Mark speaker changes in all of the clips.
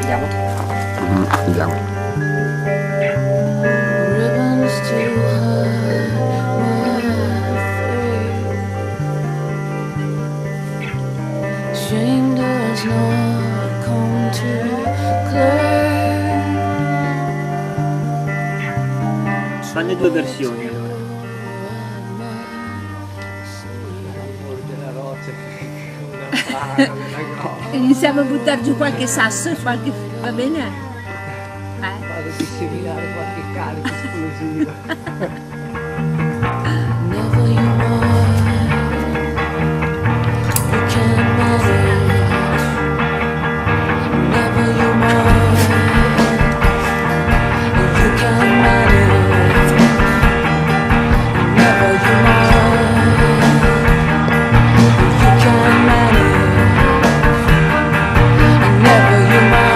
Speaker 1: Andiamo?
Speaker 2: Andiamo.
Speaker 3: Ribbons to hide my face. Shame does not come to claim.
Speaker 1: Fanno due versioni allora.
Speaker 4: Iniziamo a buttare giù qualche sasso e qualche... va bene?
Speaker 5: Vado a disseminare qualche carico esplosivo.
Speaker 3: Never you mind, you can't manage. Never you mind, you can't manage. Never you mind, you can't manage. Never you mind.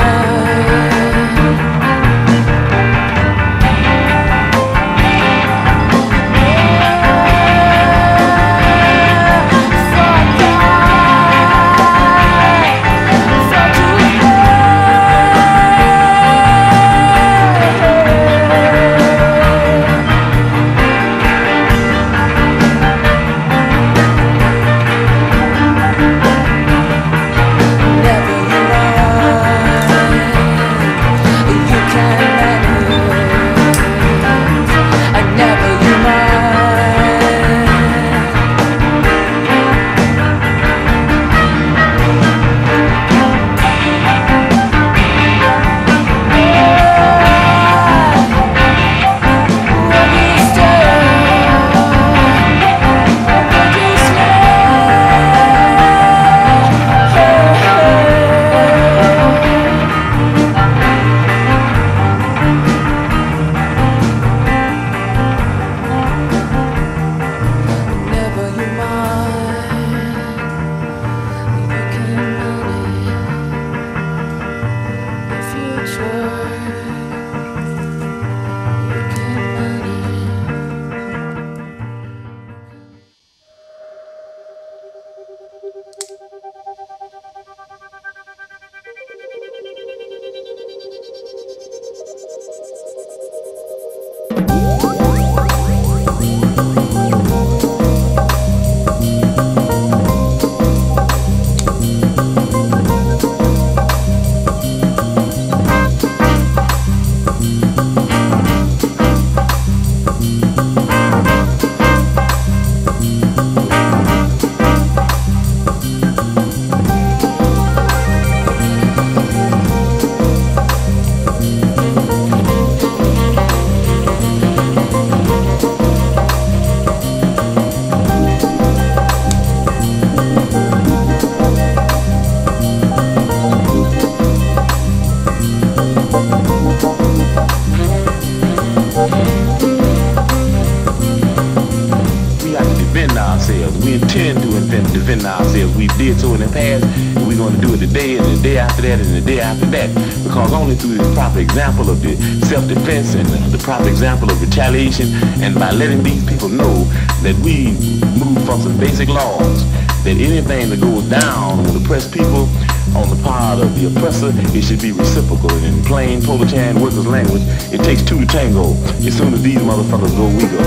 Speaker 2: We intend to defend ourselves. We did so in the past, and we're going to do it today, and the day after that, and the day after that. Because only through the proper example of the self-defense and the proper example of retaliation, and by letting these people know that we move from some basic laws, that anything that goes down on the oppressed people, on the part of the oppressor, it should be reciprocal. And in plain proletarian workers' language, it takes two to tango. As soon as these motherfuckers go, we go.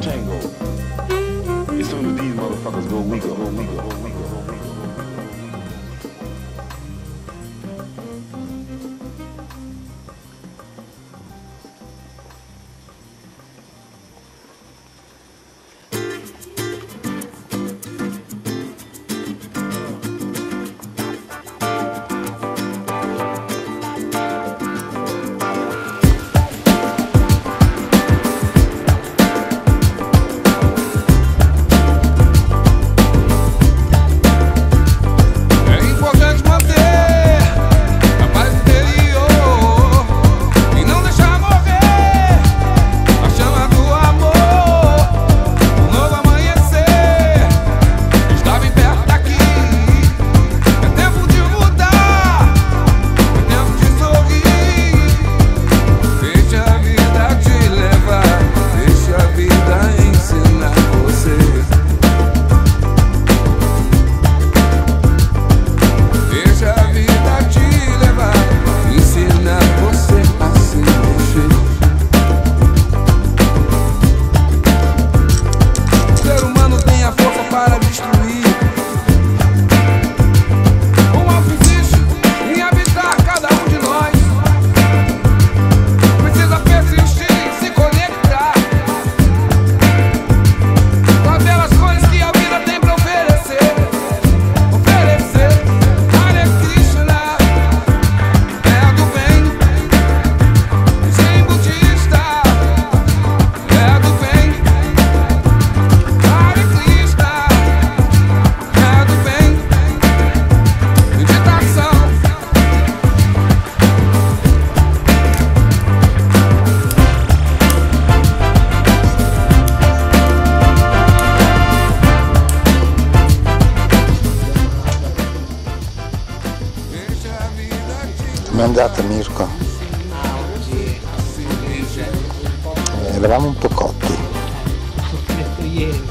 Speaker 2: tango. As soon as these motherfuckers go, we go, we go, we go.
Speaker 6: Com'è andata, Mirko? Eravamo un po' cotti.
Speaker 5: L'ho detto ieri.